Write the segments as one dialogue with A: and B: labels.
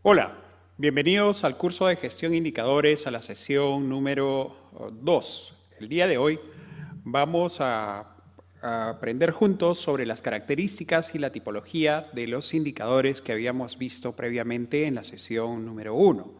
A: Hola, bienvenidos al curso de gestión indicadores a la sesión número 2. El día de hoy vamos a aprender juntos sobre las características y la tipología de los indicadores que habíamos visto previamente en la sesión número 1.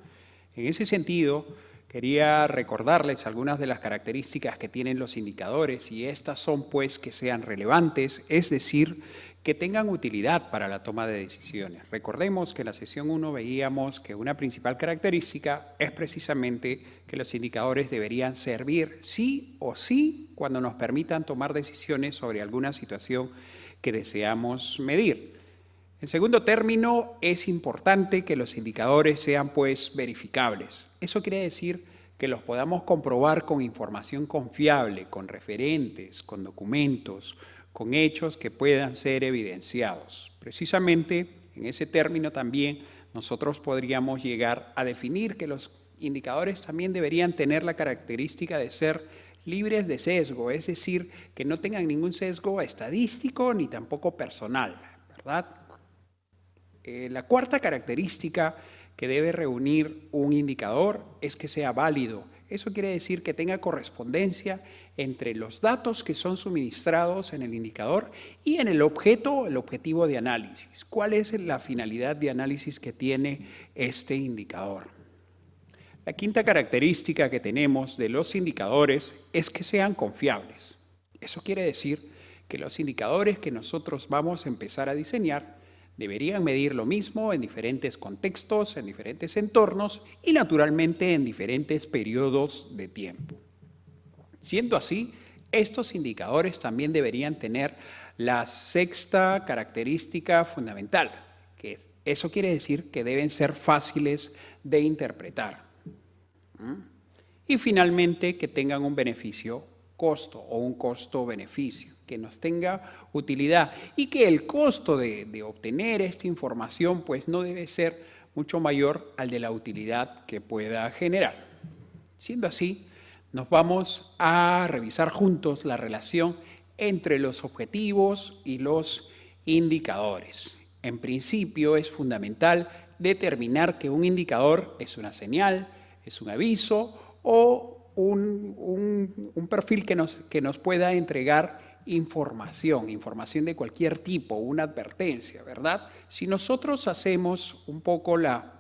A: En ese sentido, quería recordarles algunas de las características que tienen los indicadores y estas son pues que sean relevantes, es decir, que tengan utilidad para la toma de decisiones. Recordemos que en la sesión 1 veíamos que una principal característica es precisamente que los indicadores deberían servir sí o sí cuando nos permitan tomar decisiones sobre alguna situación que deseamos medir. En segundo término, es importante que los indicadores sean pues verificables. Eso quiere decir que los podamos comprobar con información confiable, con referentes, con documentos, con hechos que puedan ser evidenciados. Precisamente en ese término también nosotros podríamos llegar a definir que los indicadores también deberían tener la característica de ser libres de sesgo, es decir, que no tengan ningún sesgo estadístico ni tampoco personal, ¿verdad? La cuarta característica que debe reunir un indicador es que sea válido. Eso quiere decir que tenga correspondencia entre los datos que son suministrados en el indicador y en el objetivo de análisis. ¿Cuál es la finalidad de análisis que tiene este indicador? La quinta característica que tenemos de los indicadores es que sean confiables. Eso quiere decir que los indicadores que nosotros vamos a empezar a diseñar deberían medir lo mismo en diferentes contextos, en diferentes entornos y naturalmente en diferentes periodos de tiempo. Siendo así, estos indicadores también deberían tener la sexta característica fundamental, que eso quiere decir que deben ser fáciles de interpretar. Y finalmente, que tengan un beneficio-costo o un costo-beneficio, que nos tenga utilidad y que el costo de obtener esta información pues no debe ser mucho mayor al de la utilidad que pueda generar. Siendo así, nos vamos a revisar juntos la relación entre los objetivos y los indicadores. En principio es fundamental determinar que un indicador es una señal, es un aviso o un perfil que nos pueda entregar información de cualquier tipo, una advertencia, ¿verdad? Si nosotros hacemos un poco la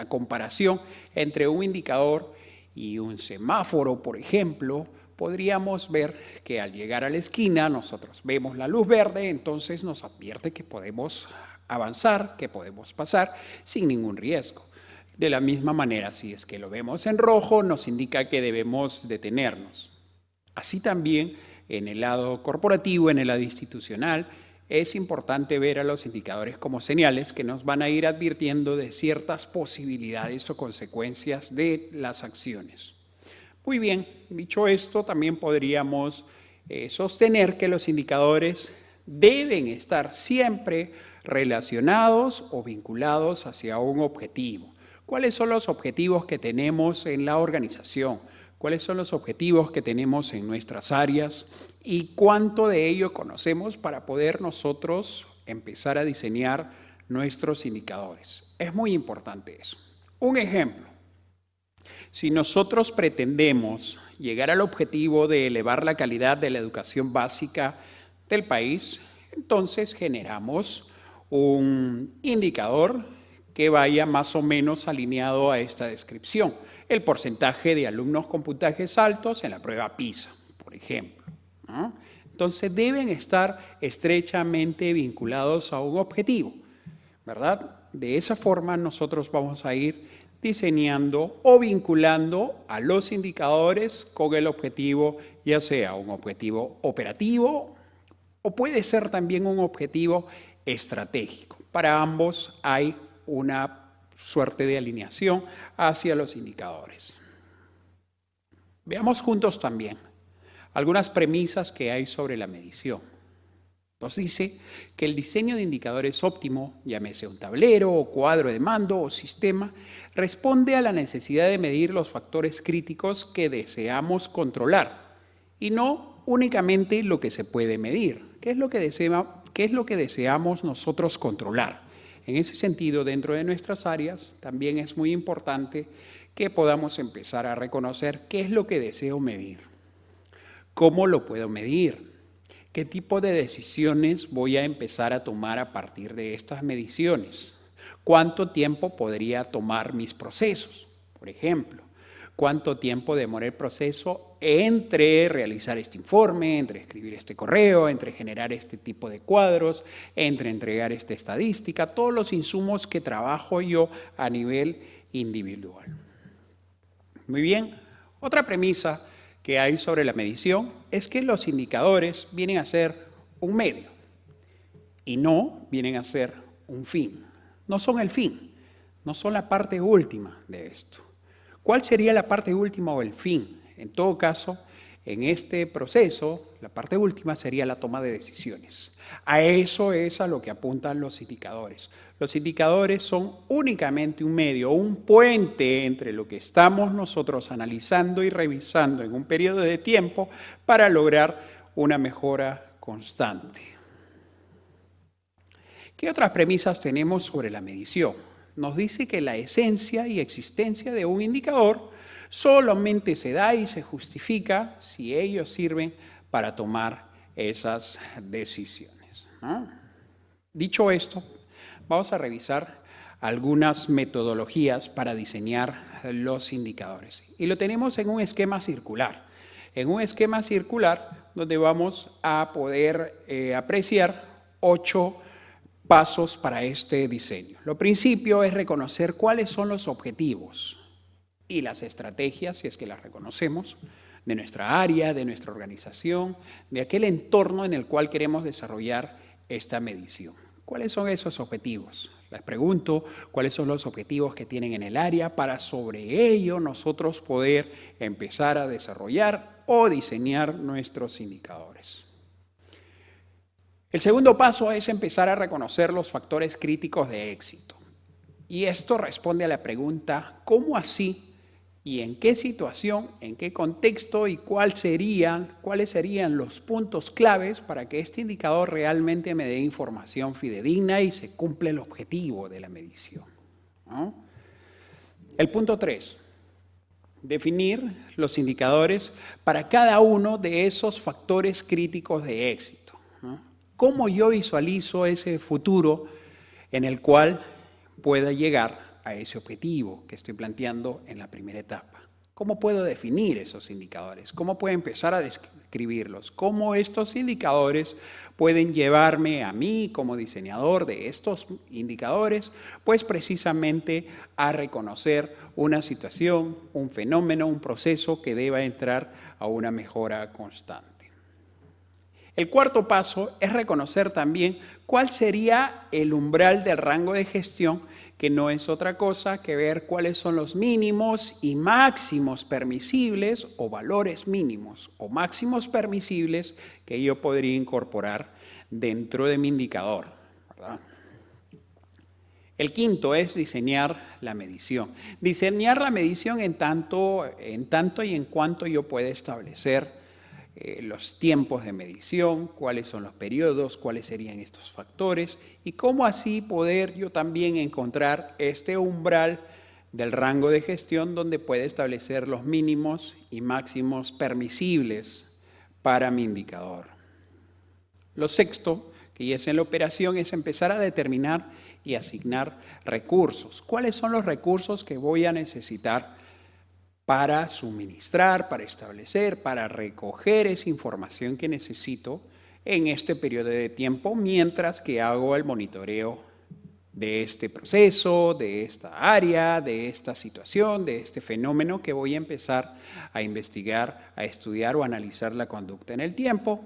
A: comparación entre un indicador y un semáforo, por ejemplo, podríamos ver que al llegar a la esquina nosotros vemos la luz verde, entonces nos advierte que podemos avanzar, que podemos pasar sin ningún riesgo. De la misma manera, si es que lo vemos en rojo, nos indica que debemos detenernos. Así también, en el lado corporativo, en el lado institucional, es importante ver a los indicadores como señales que nos van a ir advirtiendo de ciertas posibilidades o consecuencias de las acciones. Muy bien, dicho esto, también podríamos sostener que los indicadores deben estar siempre relacionados o vinculados hacia un objetivo. ¿Cuáles son los objetivos que tenemos en la organización? ¿Cuáles son los objetivos que tenemos en nuestras áreas? ¿Y cuánto de ello conocemos para poder nosotros empezar a diseñar nuestros indicadores? Es muy importante eso. Un ejemplo. Si nosotros pretendemos llegar al objetivo de elevar la calidad de la educación básica del país, entonces generamos un indicador que vaya más o menos alineado a esta descripción. El porcentaje de alumnos con puntajes altos en la prueba PISA, por ejemplo, ¿no? Entonces deben estar estrechamente vinculados a un objetivo, ¿verdad? De esa forma nosotros vamos a ir diseñando o vinculando a los indicadores con el objetivo, ya sea un objetivo operativo o puede ser también un objetivo estratégico. Para ambos hay una suerte de alineación hacia los indicadores. Veamos juntos también algunas premisas que hay sobre la medición. Nos dice que el diseño de indicadores óptimo, llámese un tablero o cuadro de mando o sistema, responde a la necesidad de medir los factores críticos que deseamos controlar y no únicamente lo que se puede medir. ¿Qué es lo que deseamos nosotros controlar? En ese sentido, dentro de nuestras áreas, también es muy importante que podamos empezar a reconocer qué es lo que deseo medir, cómo lo puedo medir, qué tipo de decisiones voy a empezar a tomar a partir de estas mediciones, cuánto tiempo podría tomar mis procesos, por ejemplo. ¿Cuánto tiempo demora el proceso entre realizar este informe, entre escribir este correo, entre generar este tipo de cuadros, entre entregar esta estadística? Todos los insumos que trabajo yo a nivel individual. Muy bien. Otra premisa que hay sobre la medición es que los indicadores vienen a ser un medio y no vienen a ser un fin. No son el fin, no son la parte última de esto. ¿Cuál sería la parte última o el fin? En todo caso, en este proceso, la parte última sería la toma de decisiones. A eso es a lo que apuntan los indicadores. Los indicadores son únicamente un medio, un puente entre lo que estamos nosotros analizando y revisando en un periodo de tiempo para lograr una mejora constante. ¿Qué otras premisas tenemos sobre la medición? Nos dice que la esencia y existencia de un indicador solamente se da y se justifica si ellos sirven para tomar esas decisiones, ¿no? Dicho esto, vamos a revisar algunas metodologías para diseñar los indicadores. Y lo tenemos en un esquema circular. En un esquema circular donde vamos a poder apreciar 8 pasos para este diseño. Lo principio es reconocer cuáles son los objetivos y las estrategias, si es que las reconocemos, de nuestra área, de nuestra organización, de aquel entorno en el cual queremos desarrollar esta medición. ¿Cuáles son esos objetivos? Les pregunto cuáles son los objetivos que tienen en el área para sobre ello nosotros poder empezar a desarrollar o diseñar nuestros indicadores. El segundo paso es empezar a reconocer los factores críticos de éxito. Y esto responde a la pregunta, ¿cómo así? ¿Y en qué situación, en qué contexto y cuáles serían los puntos claves para que este indicador realmente me dé información fidedigna y se cumpla el objetivo de la medición, ¿no? El punto 3, definir los indicadores para cada uno de esos factores críticos de éxito, ¿no? ¿Cómo yo visualizo ese futuro en el cual pueda llegar a ese objetivo que estoy planteando en la primera etapa? ¿Cómo puedo definir esos indicadores? ¿Cómo puedo empezar a describirlos? ¿Cómo estos indicadores pueden llevarme a mí como diseñador de estos indicadores? Pues precisamente a reconocer una situación, un fenómeno, un proceso que deba entrar a una mejora constante. El cuarto paso es reconocer también cuál sería el umbral del rango de gestión, que no es otra cosa que ver cuáles son los mínimos y máximos permisibles o valores mínimos o máximos permisibles que yo podría incorporar dentro de mi indicador, ¿verdad? El quinto es diseñar la medición. Diseñar la medición en tanto y en cuanto yo pueda establecer los tiempos de medición, cuáles son los periodos, cuáles serían estos factores y cómo así poder yo también encontrar este umbral del rango de gestión donde puede establecer los mínimos y máximos permisibles para mi indicador. Lo sexto, que ya es en la operación, es empezar a determinar y asignar recursos. ¿Cuáles son los recursos que voy a necesitar para suministrar, para establecer, para recoger esa información que necesito en este periodo de tiempo mientras que hago el monitoreo de este proceso, de esta área, de esta situación, de este fenómeno que voy a empezar a investigar, a estudiar o analizar la conducta en el tiempo?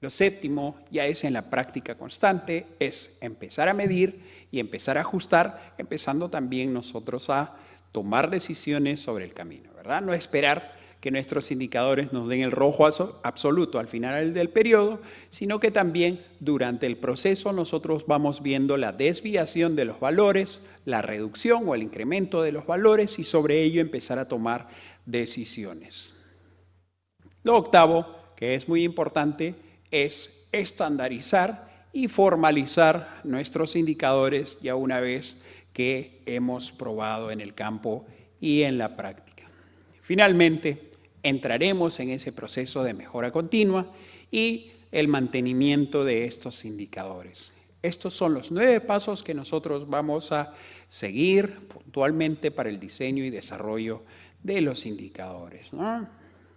A: Lo séptimo ya es en la práctica constante, es empezar a medir y empezar a ajustar, empezando también nosotros a tomar decisiones sobre el camino, ¿verdad? No esperar que nuestros indicadores nos den el rojo absoluto al final del periodo, sino que también durante el proceso nosotros vamos viendo la desviación de los valores, la reducción o el incremento de los valores y sobre ello empezar a tomar decisiones. Lo octavo, que es muy importante, es estandarizar y formalizar nuestros indicadores ya una vez que hemos probado en el campo y en la práctica. Finalmente, entraremos en ese proceso de mejora continua y el mantenimiento de estos indicadores. Estos son los 9 pasos que nosotros vamos a seguir puntualmente para el diseño y desarrollo de los indicadores, ¿no?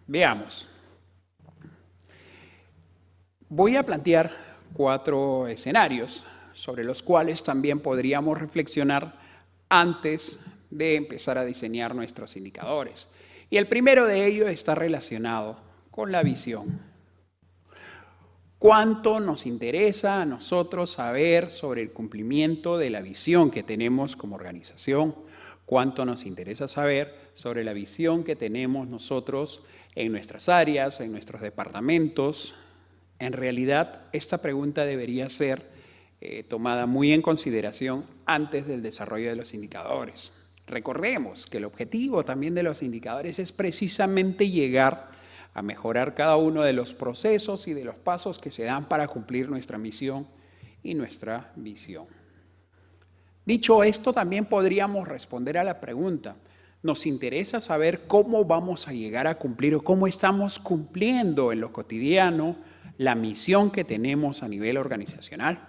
A: Veamos. Voy a plantear 4 escenarios sobre los cuales también podríamos reflexionar antes de empezar a diseñar nuestros indicadores. Y el primero de ellos está relacionado con la visión. ¿Cuánto nos interesa a nosotros saber sobre el cumplimiento de la visión que tenemos como organización? ¿Cuánto nos interesa saber sobre la visión que tenemos nosotros en nuestras áreas, en nuestros departamentos? En realidad, esta pregunta debería ser tomada muy en consideración antes del desarrollo de los indicadores. Recordemos que el objetivo también de los indicadores es precisamente llegar a mejorar cada uno de los procesos y de los pasos que se dan para cumplir nuestra misión y nuestra visión. Dicho esto, también podríamos responder a la pregunta, ¿nos interesa saber cómo vamos a llegar a cumplir o cómo estamos cumpliendo en lo cotidiano la misión que tenemos a nivel organizacional?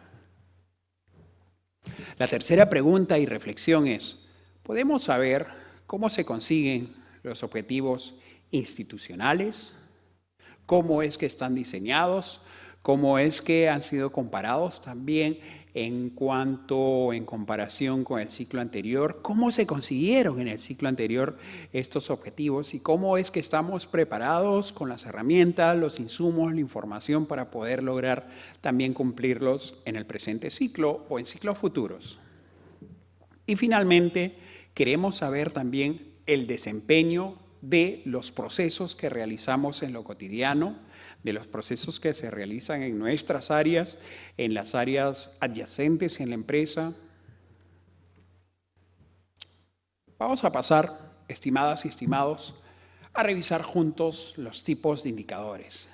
A: La tercera pregunta y reflexión es, ¿podemos saber cómo se consiguen los objetivos institucionales? ¿Cómo es que están diseñados? ¿Cómo es que han sido comparados también en comparación con el ciclo anterior? ¿Cómo se consiguieron en el ciclo anterior estos objetivos? ¿Y cómo es que estamos preparados con las herramientas, los insumos, la información para poder lograr también cumplirlos en el presente ciclo o en ciclos futuros? Y finalmente, queremos saber también el desempeño de los procesos que realizamos en lo cotidiano, de los procesos que se realizan en nuestras áreas, en las áreas adyacentes en la empresa. Vamos a pasar, estimadas y estimados, a revisar juntos los tipos de indicadores,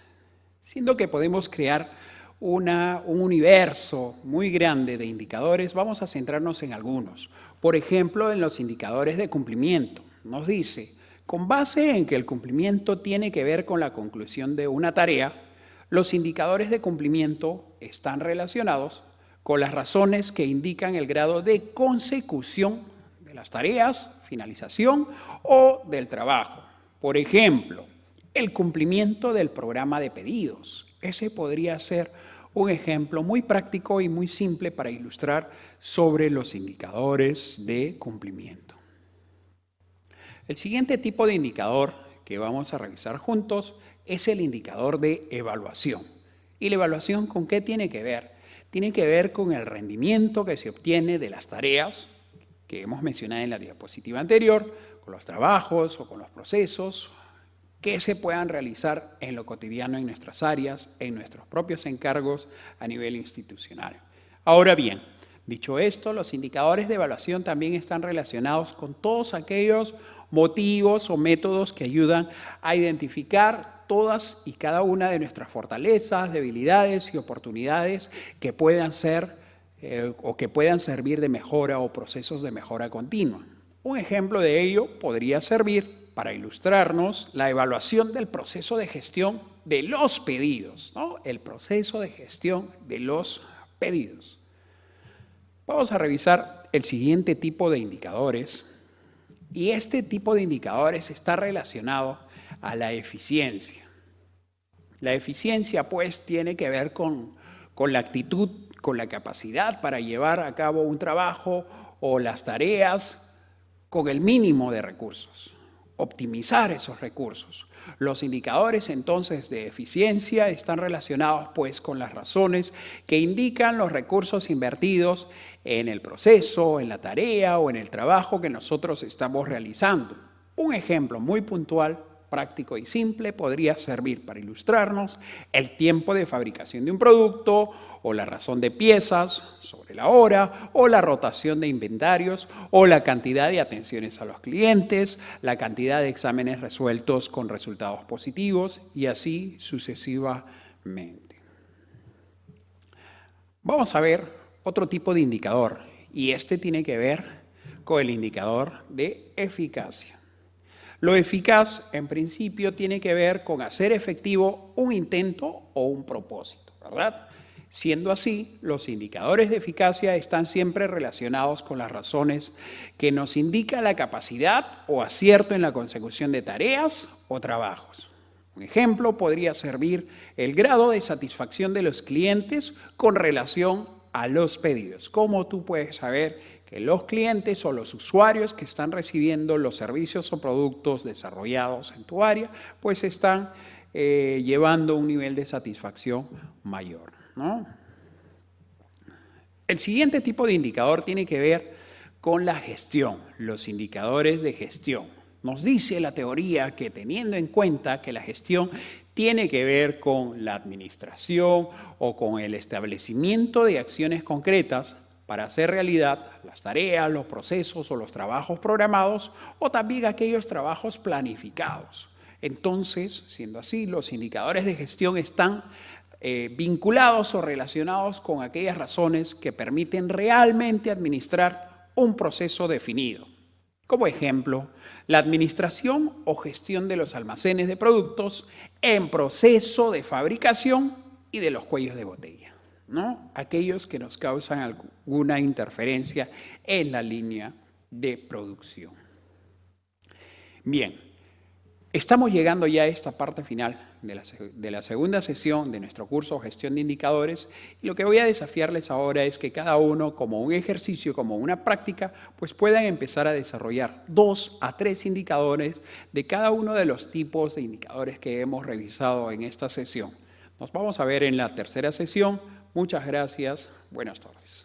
A: siendo que podemos crear un universo muy grande de indicadores. Vamos a centrarnos en algunos. Por ejemplo, en los indicadores de cumplimiento. Nos dice, con base en que el cumplimiento tiene que ver con la conclusión de una tarea, los indicadores de cumplimiento están relacionados con las razones que indican el grado de consecución de las tareas, finalización o del trabajo. Por ejemplo, el cumplimiento del programa de pedidos. Ese podría ser un ejemplo muy práctico y muy simple para ilustrar sobre los indicadores de cumplimiento. El siguiente tipo de indicador que vamos a revisar juntos es el indicador de evaluación. ¿Y la evaluación con qué tiene que ver? Tiene que ver con el rendimiento que se obtiene de las tareas que hemos mencionado en la diapositiva anterior, con los trabajos o con los procesos que se puedan realizar en lo cotidiano en nuestras áreas, en nuestros propios encargos a nivel institucional. Ahora bien, dicho esto, los indicadores de evaluación también están relacionados con todos aquellos motivos o métodos que ayudan a identificar todas y cada una de nuestras fortalezas, debilidades y oportunidades que puedan ser o que puedan servir de mejora o procesos de mejora continua. Un ejemplo de ello podría servir para ilustrarnos la evaluación del proceso de gestión de los pedidos, ¿no? El proceso de gestión de los pedidos. Vamos a revisar el siguiente tipo de indicadores y este tipo de indicadores está relacionado a la eficiencia. La eficiencia, pues, tiene que ver con la actitud, con la capacidad para llevar a cabo un trabajo o las tareas con el mínimo de recursos. Optimizar esos recursos. Los indicadores entonces de eficiencia están relacionados pues con las razones que indican los recursos invertidos en el proceso, en la tarea o en el trabajo que nosotros estamos realizando. Un ejemplo muy puntual, práctico y simple podría servir para ilustrarnos el tiempo de fabricación de un producto o la razón de piezas sobre la hora, o la rotación de inventarios, o la cantidad de atenciones a los clientes, la cantidad de exámenes resueltos con resultados positivos y así sucesivamente. Vamos a ver otro tipo de indicador y este tiene que ver con el indicador de eficacia. Lo eficaz, en principio, tiene que ver con hacer efectivo un intento o un propósito, ¿verdad? Siendo así, los indicadores de eficacia están siempre relacionados con las razones que nos indican la capacidad o acierto en la consecución de tareas o trabajos. Un ejemplo podría servir el grado de satisfacción de los clientes con relación a los pedidos. ¿Cómo tú puedes saber que los clientes o los usuarios que están recibiendo los servicios o productos desarrollados en tu área, pues están llevando un nivel de satisfacción mayor, ¿no? El siguiente tipo de indicador tiene que ver con la gestión, los indicadores de gestión. Nos dice la teoría que teniendo en cuenta que la gestión tiene que ver con la administración o con el establecimiento de acciones concretas para hacer realidad las tareas, los procesos o los trabajos programados o también aquellos trabajos planificados. Entonces, siendo así, los indicadores de gestión están vinculados o relacionados con aquellas razones que permiten realmente administrar un proceso definido. Como ejemplo, la administración o gestión de los almacenes de productos en proceso de fabricación y de los cuellos de botella, ¿no? Aquellos que nos causan alguna interferencia en la línea de producción. Bien, estamos llegando ya a esta parte final de la segunda sesión de nuestro curso Gestión de Indicadores y lo que voy a desafiarles ahora es que cada uno, como un ejercicio, como una práctica, pues puedan empezar a desarrollar 2 a 3 indicadores de cada uno de los tipos de indicadores que hemos revisado en esta sesión. Nos vamos a ver en la tercera sesión. Muchas gracias. Buenas tardes.